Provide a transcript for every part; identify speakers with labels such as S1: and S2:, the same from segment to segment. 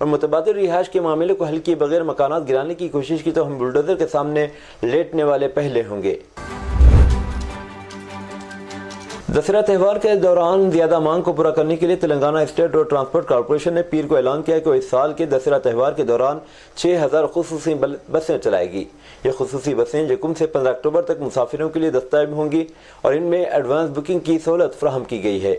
S1: اور متبادل رہائش کے معاملے کو حل کیے بغیر مکانات گرانے کی کوشش کی تو ہم بلڈوزر کے سامنے لیٹنے والے پہلے ہوں گے۔ دسہرہ تہوار کے دوران زیادہ مانگ کو پورا کرنے کے لیے Telangana state road transport corporation نے پیر کو اعلان کیا کہ وہ اس سال کے دسہرہ تہوار کے دوران 6000 خصوصی بسیں چلائے گی۔ یہ خصوصی بسیں یکم سے 15 اکتوبر تک مسافروں کے لیے دستیاب ہوں گی اور ان میں ایڈوانس بکنگ کی سہولت فراہم کی گئی ہے۔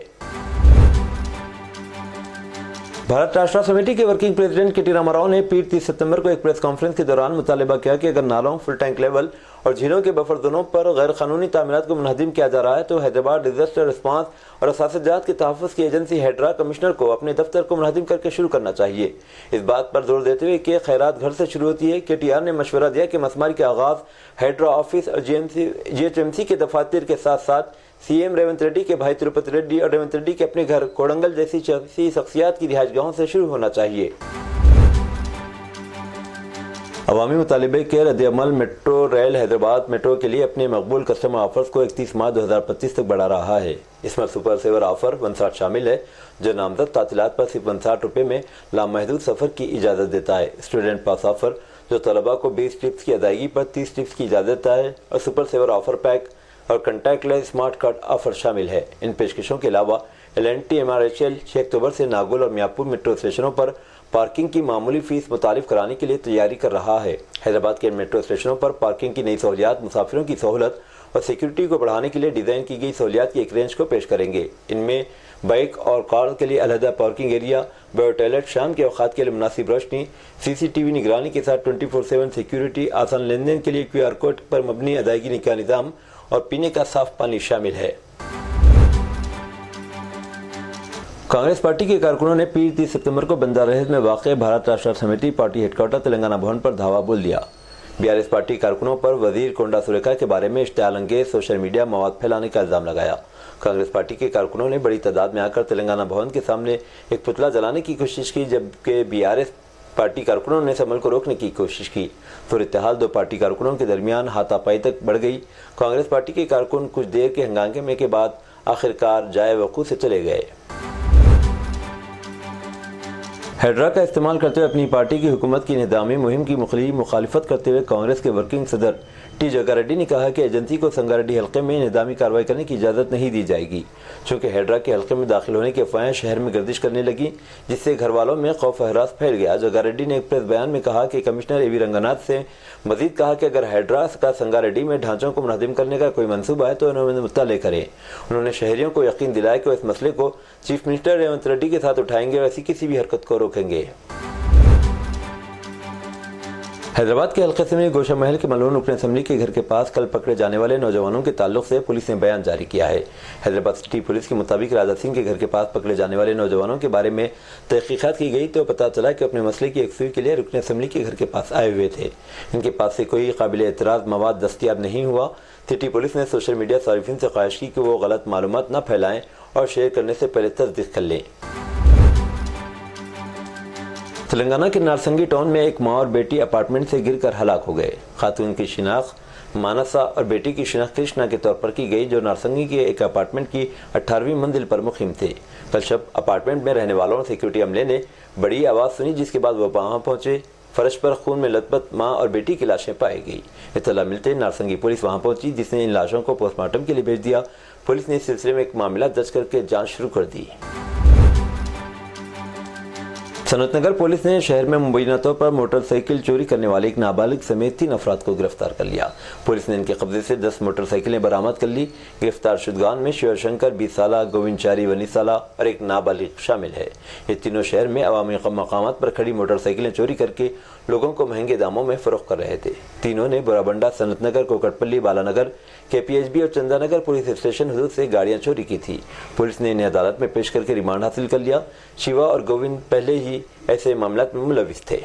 S1: بھارت راشٹر سمیتی کے ورکنگ پریزیڈنٹ کے ٹی راما راؤ نے پیر 30 ستمبر کو ایک پریس کانفرنس کے دوران مطالبہ کیا کہ اگر نالوں، فل ٹینک لیول اور جھیلوں کے بفر زونوں پر غیر قانونی تعمیرات کو منہدم کیا جا رہا ہے تو حیدرآباد ڈیزاسٹر رسپانس اور اثاثہ جات کے تحفظ کی ایجنسی ہیڈرا کمشنر کو اپنے دفتر کو منہدم کر کے شروع کرنا چاہیے۔ اس بات پر زور دیتے ہوئے کہ خیرات گھر سے شروع ہوتی ہے کہ ٹی آر نے مشورہ دیا کہ مسماری کا آغاز ہیڈرا آفس اور جی ایچ ایم سی کے دفاتر کے ساتھ ساتھ سی ایم ریونت ریڈی کے بھائی تروپتی ریڈی اور ریونت ریڈی کے اپنے گھر کوڑنگل جیسی شخصیات کی رہائش گاہوں سے شروع ہونا چاہیے۔ عوامی مطالبے کے رد عمل میٹرو ریل حیدرآباد میٹرو کے لیے اپنے مقبول کسٹمر آفرز کو 31 مارچ 2025 تک بڑھا رہا ہے۔ اس میں سپر سیور آفر 59 شامل ہے جو نامزد تعطیلات پر صرف 59 روپے میں لامحدود سفر کی اجازت دیتا ہے۔ اسٹوڈنٹ پاس آفر جو طلباء کو 20 ٹرپس کی ادائیگی پر 30 ٹرپس کی اجازت دیتا ہے اور سپر سیور آفر پیک اور کنٹیکٹ لیس اسمارٹ کارڈ آفر شامل ہے۔ ان پیشکشوں کے علاوہ LNT MRHL 6 اکتوبر سے ناگول اور میاپور میٹرو اسٹیشنوں پر پارکنگ کی معمولی فیس متعارف کرانے کے لیے تیاری کر رہا ہے۔ حیدرآباد کے میٹرو اسٹیشنوں پر پارکنگ کی نئی سہولیات مسافروں کی سہولت اور سیکیورٹی کو بڑھانے کے لیے ڈیزائن کی گئی سہولیات کی ایک رینج کو پیش کریں گے۔ ان میں بائک اور کار کے لیے علیحدہ پارکنگ ایریا، بایو ٹوائلٹ، شام کے اوقات کے لیے مناسب روشنی، CCTV نگرانی کے ساتھ 24/7 سیکیورٹی، آسان لین دین کے لیے QR کوڈ پر مبنی ادائیگی کا نظام اور پینے کا صاف پانی شامل ہے۔ کانگریس پارٹی کے کارکنوں نے پیر 30 ستمبر کو بندہ رہز میں واقع بھارت راشٹر سمیتی پارٹی ہیڈ کوارٹر تلنگانہ بھون پر دھاوا بول دیا۔ BRS پارٹی کارکنوں پر وزیر کونڈا سریکھا کے بارے میں اشتعال انگیز سوشل میڈیا مواد پھیلانے کا الزام لگایا۔ کانگریس پارٹی کے کارکنوں نے بڑی تعداد میں آ کر تلنگانہ بھون کے سامنے ایک پتلا جلانے کی کوشش کی جبکہ BRS پارٹی کارکنوں نے اس عمل کو روکنے کی کوشش کی۔ صورتحال دو پارٹی کارکنوں کے درمیان ہاتھا پائی تک بڑھ گئی۔ کانگریس پارٹی کے کارکن کچھ دیر کے ہنگامے کے بعد آخرکار جائے وقوع سے چلے گئے۔ ہیڈرا کا استعمال کرتے ہوئے اپنی پارٹی کی حکومت کی انہدامی مہم کی مخالفت کرتے ہوئے کانگریس کے ورکنگ صدر ٹی جگاریڈی نے کہا کہ ایجنسی کو سنگاریڈی حلقے میں انہدامی کارروائی کرنے کی اجازت نہیں دی جائے گی چونکہ ہیڈرا کے حلقے میں داخل ہونے کی افواہیں شہر میں گردش کرنے لگی جس سے گھر والوں میں خوف و ہراس پھیل گیا۔ جگاریڈی نے ایک پریس بیان میں کہا کہ کمشنر AV رنگناتھ سے مزید کہا کہ اگر ہیڈرا کا سنگاریڈی میں ڈھانچوں کو منہدم کرنے کا کوئی منصوبہ ہے تو انہیں مطلع کریں۔ انہوں نے شہریوں کو یقین دلایا کہ وہ اس مسئلے کو چیف منسٹر ریونت ریڈی کے ساتھ اٹھائیں گے اور ایسی کسی بھی حرکت کو روکیں گے۔ حیدرآباد کے حلقے سے گوشہ محل کے ملون رکن اسمبلی کے گھر کے پاس کل پکڑے جانے والے نوجوانوں کے تعلق سے پولیس نے بیان جاری کیا ہے۔ حیدرآباد سٹی پولیس کے مطابق راجا سنگھ کے گھر کے پاس پکڑے جانے والے نوجوانوں کے بارے میں تحقیقات کی گئی تو پتہ چلا کہ اپنے مسئلے کی یکسوئی کے لیے رکن اسمبلی کے گھر کے پاس آئے ہوئے تھے۔ ان کے پاس سے کوئی قابل اعتراض مواد دستیاب نہیں ہوا۔ سٹی پولیس نے سوشل میڈیا صارفین سے خواہش کی کہ وہ غلط معلومات نہ پھیلائیں اور شیئر کرنے سے پہلے تصدیق کر لیں۔ تلنگانہ کے نارسنگی ٹاؤن میں ایک ماں اور بیٹی اپارٹمنٹ سے گر کر ہلاک ہو گئے۔ خاتون کی شناخت مانسا اور بیٹی کی شناخت کرشنا کے طور پر کی گئی جو نارسنگی کے ایک اپارٹمنٹ کی 18ویں منزل پر مقیم تھے۔ کل شب اپارٹمنٹ میں رہنے والوں اور سیکیورٹی عملے نے بڑی آواز سنی جس کے بعد وہ وہاں پہنچے۔ فرش پر خون میں لت پت ماں اور بیٹی کی لاشیں پائی گئی۔ اطلاع ملتے نارسنگی پولیس وہاں پہنچی جس نے ان لاشوں کو پوسٹ مارٹم کے لیے بھیج دیا۔ پولیس نے اس سلسلے میں ایک معاملہ درج کر کے جانچ شروع کر دی۔ صنعت نگر پولیس نے شہر میں مبینہ طور پر موٹر سائیکل چوری کرنے والے ایک نابالغ سمیت 3 افراد کو گرفتار کر لیا۔ پولیس نے ان کے قبضے سے 10 موٹر سائیکلیں برآمد کر لی۔ گرفتار شدگان میں شیو شنکر 20 سالہ، گوونچاری 19 سالہ اور ایک نابالغ شامل ہے۔ یہ تینوں شہر میں عوامی مقامات پر کھڑی موٹر سائیکلیں چوری کر کے لوگوں کو مہنگے داموں میں فروخت کر رہے تھے۔ تینوں نے بورابنڈا، صنعت نگر، کوکٹ پلی، بالا نگر، KPHB اور چندا نگر پولیس اسٹیشن حدود سے گاڑیاں چوری کی تھی۔ پولیس نے انہیں عدالت میں پیش کر کے ریمانڈ حاصل کر لیا۔ شیوا اور گووند پہلے ہی ایسے معاملات میں ملوث تھے۔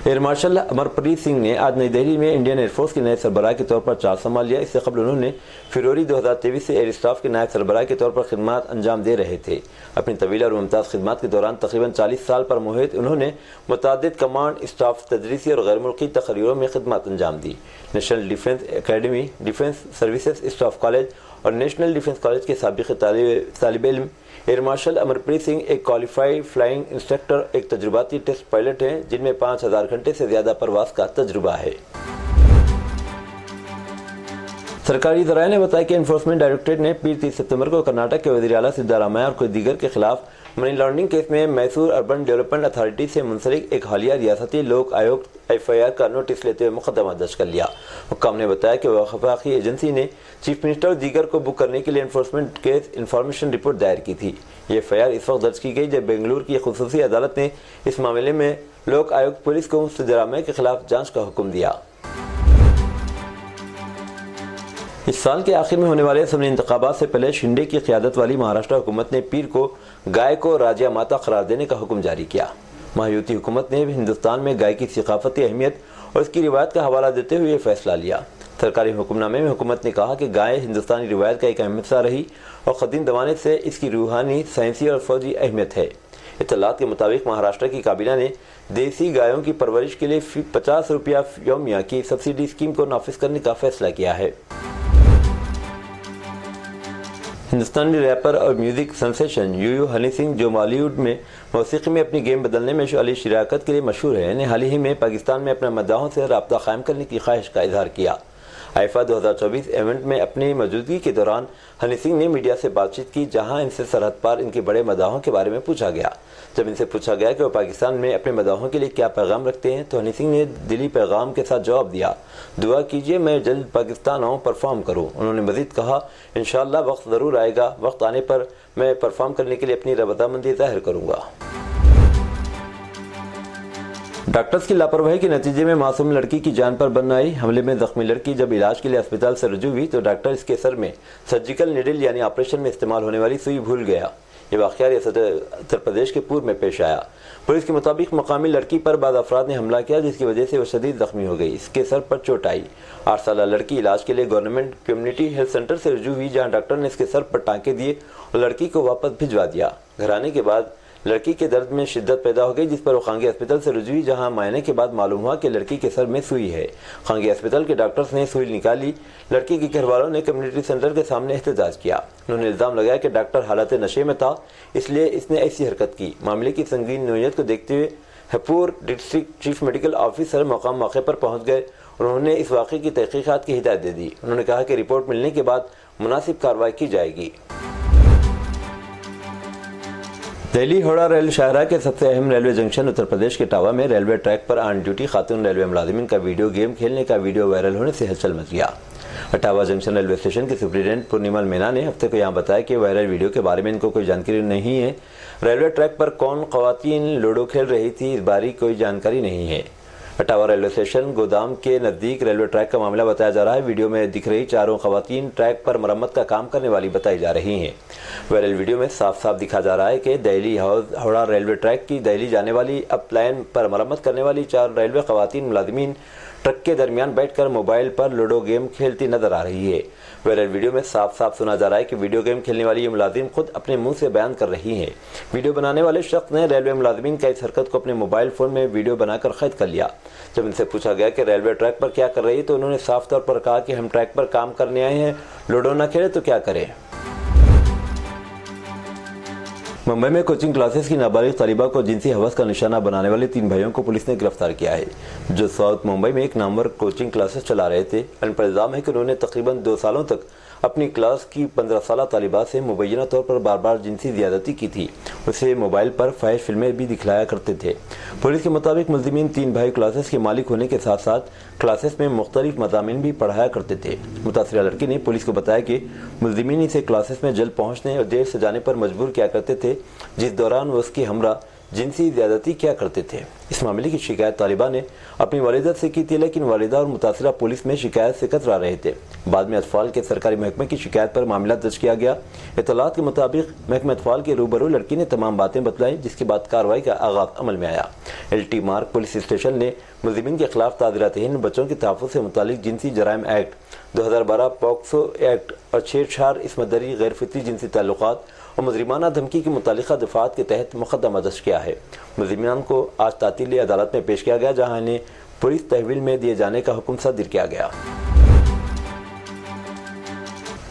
S1: ایئر مارشل امرپریت سنگھ نے آج نئی دہلی میں انڈین ایئر فورس کے نئے سربراہ کے طور پر چارج سنبھال لیا۔ اس سے قبل انہوں نے فروری 2023 سے ایئر اسٹاف کے نائب سربراہ کے طور پر خدمات انجام دے رہے تھے۔ اپنی طویل اور ممتاز خدمات کے دوران تقریباً 40 سال پر محیط انہوں نے متعدد کمانڈ، اسٹاف، تدریسی اور غیر ملکی تقریروں میں خدمات انجام دی۔ National defence academy, defence services staff college اور نیشنل ڈیفنس کالج کے سابق طالب علم ایئر مارشل امرپریت سنگھ ایک کوالیفائڈ فلائنگ انسٹرکٹر ایک تجرباتی ٹیسٹ پائلٹ ہیں جن میں 5000 گھنٹے سے زیادہ پرواز کا تجربہ ہے۔ سرکاری ذرائع نے بتایا کہ انفورسمنٹ ڈائریکٹریٹ نے پیر 30 ستمبر کو کرناٹک کے وزیر اعلیٰ سدھارامیا اور کچھ دیگر کے خلاف منی لانڈرنگ کیس میں میسور اربن ڈیولپمنٹ اتھارٹی سے منسلک ایک حالیہ ریاستی لوک آیوگ FIR کا نوٹس لیتے ہوئے مقدمہ درج کر لیا۔ حکام نے بتایا کہ وفاقی ایجنسی نے چیف منسٹر اور دیگر کو بک کرنے کے لیے انفورسمنٹ کیس انفارمیشن رپورٹ دائر کی تھی۔ یہ FIR اس وقت درج کی گئی جب بنگلور کی خصوصی عدالت نے اس معاملے میں لوک آیوگ پولیس کو سدھارامیا کے خلاف جانچ کا حکم دیا۔ اس سال کے آخر میں ہونے والے اسمبلی انتخابات سے پہلے شنڈے کی قیادت والی مہاراشٹر حکومت نے پیر کو گائے کو راجیہ ماتا قرار دینے کا حکم جاری کیا۔ مہایوتی حکومت نے ہندوستان میں گائے کی ثقافتی اہمیت اور اس کی روایت کا حوالہ دیتے ہوئے یہ فیصلہ لیا۔ سرکاری حکم نامے میں حکومت نے کہا کہ گائے ہندوستانی روایت کا ایک اہم حصہ رہی اور قدیم زمانے سے اس کی روحانی، سائنسی اور فوجی اہمیت ہے۔ اطلاعات کے مطابق مہاراشٹر کی کابینہ نے دیسی گایوں کی پرورش کے لیے 50 روپیہ یومیہ کی سبسڈی اسکیم کو نافذ کرنے کا فیصلہ کیا ہے۔ ہندوستانی ریپر اور music sensation you Honey Singh جو بالی ووڈ میں موسیقی میں اپنی گیم بدلنے میں شعلہ شراکت کے لیے مشہور ہے نے حال ہی میں پاکستان میں اپنے مداحوں سے رابطہ قائم کرنے کی خواہش کا اظہار کیا۔ آئفا 2024 ایونٹ میں اپنی موجودگی کے دوران ہنی سنگھ نے میڈیا سے بات چیت کی جہاں ان سے سرحد پار ان کے بڑے مداحوں کے بارے میں پوچھا گیا۔ جب ان سے پوچھا گیا کہ وہ پاکستان میں اپنے مداحوں کے لیے کیا پیغام رکھتے ہیں تو ہنی سنگھ نے دلی پیغام کے ساتھ جواب دیا، دعا کیجئے میں جلد پاکستان آؤں، پرفارم کروں۔ انہوں نے مزید کہا، انشاءاللہ وقت ضرور آئے گا، وقت آنے پر میں پرفارم کرنے کے لیے اپنی رضامندی ظاہر کروں گا۔ ڈاکٹرز کی لاپرواہی کے نتیجے میں معصوم لڑکی کی جان پر بن آئی۔ حملے میں زخمی لڑکی جب علاج کے لیے اسپتال سے رجوع ہوئی تو ڈاکٹر اس کے سر میں سرجیکل نیڈل یعنی آپریشن میں استعمال ہونے والی سوئی بھول گیا۔ یہ واقعہ ریاست اتر پردیش کے پور میں پیش آیا۔ پولیس کے مطابق مقامی لڑکی پر بعض افراد نے حملہ کیا جس کی وجہ سے وہ شدید زخمی ہو گئی۔ اس کے سر پر چوٹ آئی۔ 8 سالہ لڑکی علاج کے لیے گورنمنٹ کمیونٹی ہیلتھ سینٹر سے رجوع ہوئی جہاں ڈاکٹر نے اس کے سر پر ٹانکے دیے اور لڑکی کو واپس بھجوا دیا۔ گھر آنے کے بعد لڑکی کے درد میں شدت پیدا ہو گئی جس پر وہ خانگی اسپتال سے رجوع ہوئی جہاں معائنے کے بعد معلوم ہوا کہ لڑکی کے سر میں سوئی ہے۔ خانگی اسپتال کے ڈاکٹرز نے سوئی نکالی۔ لڑکی کے گھر والوں نے کمیونٹی سینٹر کے سامنے احتجاج کیا۔ انہوں نے الزام لگایا کہ ڈاکٹر حالت نشے میں تھا اس لیے اس نے ایسی حرکت کی۔ معاملے کی سنگین نوعیت کو دیکھتے ہوئے ہپور ڈسٹرکٹ چیف میڈیکل آفیسر مقام موقع پر پہنچ گئے اور انہوں نے اس واقعے کی تحقیقات کی ہدایت دے دی۔ انہوں نے کہا کہ رپورٹ ملنے کے بعد مناسب کارروائی کی جائے گی۔ دہلی ہوڑا ریل شاہراہ کے سب سے اہم ریلوے جنکشن اتر پردیش کے اٹاوہ میں ریلوے ٹریک پر آن ڈیوٹی خاتون ریلوے ملازمین کا ویڈیو گیم کھیلنے کا ویڈیو وائرل ہونے سے ہلچل مچ گیا۔ اٹاوہ جنکشن ریلوے اسٹیشن کے سپرنٹینڈنٹ پورنیمل مینا نے ہفتے کو یہاں بتایا کہ وائرل ویڈیو کے بارے میں ان کو کوئی جانکاری نہیں ہے۔ ریلوے ٹریک پر کون خواتین لوڈو کھیل رہی تھی اس بارے کوئی جانکاری نہیں ہے۔ اٹاوہ ریلوے اسٹیشن گودام کے نزدیک ریلوے ٹریک کا معاملہ بتایا جا رہا ہے۔ ویڈیو میں دکھ رہی چاروں خواتین ٹریک پر مرمت کا کام کرنے والی بتائی جا رہی ہیں۔ وائرل ویڈیو میں صاف صاف دکھا جا رہا ہے کہ دہلی ہوڑا ریلوے ٹریک کی دہلی جانے والی اپ لائن پر مرمت کرنے والی 4 ریلوے خواتین ملازمین ٹرک کے درمیان بیٹھ کر موبائل پر لوڈو گیم کھیلتی نظر آ رہی ہے۔ وائرل ویڈیو میں صاف صاف سنا جا رہا ہے کہ ویڈیو گیم کھیلنے والی یہ ملازم خود اپنے منہ سے بیان کر رہی ہیں۔ ویڈیو بنانے والے شخص نے ریلوے ملازمین کا اس حرکت کو اپنے موبائل فون میں ویڈیو بنا کر قید کر لیا۔ جب ان سے پوچھا گیا کہ ریلوے ٹریک پر کیا کر رہی تو انہوں نے صاف طور پر کہا کہ ہم ٹریک پر کام کرنے آئے ہیں، لوڈو نہ کھیلے تو کیا کریں۔ ممبئی میں کوچنگ کلاسز کی نابالغ طالبہ کو جنسی ہوس کا نشانہ بنانے والے 3 بھائیوں کو پولیس نے گرفتار کیا ہے جو ساؤتھ ممبئی میں ایک نامور کوچنگ کلاسز چلا رہے تھے۔ ان پر الزام ہے کہ انہوں نے تقریباً 2 سالوں تک اپنی کلاس کی 15 سالہ طالبات سے مبینہ طور پر بار بار جنسی زیادتی کی تھی۔ اسے موبائل پر فحش فلمیں بھی دکھلایا کرتے تھے۔ پولیس کے مطابق ملزمین 3 بھائی کلاسز کے مالک ہونے کے ساتھ ساتھ کلاسز میں مختلف مضامین بھی پڑھایا کرتے تھے۔ متاثرہ لڑکی نے پولیس کو بتایا کہ ملزمین اسے کلاسز میں جلد پہنچنے اور دیر سے جانے پر مجبور کیا کرتے تھے جس دوران وہ اس کی ہمراہ جنسی زیادتی کیا کرتے تھے۔ اس معاملے کی شکایت طالبہ نے اپنی والدہ سے کی تھی لیکن والدہ اور متاثرہ پولیس میں شکایت سے کترا رہے تھے۔ بعد میں اطفال کے سرکاری محکمے کی شکایت پر معاملہ درج کیا گیا۔ اطلاعات کے مطابق محکمہ اطفال کے روبرو لڑکی نے تمام باتیں بتلائیں جس کے بعد کارروائی کا آغاز عمل میں آیا۔ LT مارک پولیس اسٹیشن نے ملزمین کے خلاف تعزیرات ہند بچوں کے تحفظ سے متعلق جنسی جرائم ایکٹ 2012 پوکسو ایکٹ اور چھیڑ چھاڑ عصمت دری غیر فطری جنسی تعلقات اور مجرمانہ دھمکی کی متعلقہ دفعات کے تحت مقدمہ درج کیا ہے۔ ملزمان کو آج تعطیلی عدالت میں پیش کیا گیا جہاں انہیں پولیس تحویل میں دیے جانے کا حکم صادر کیا گیا۔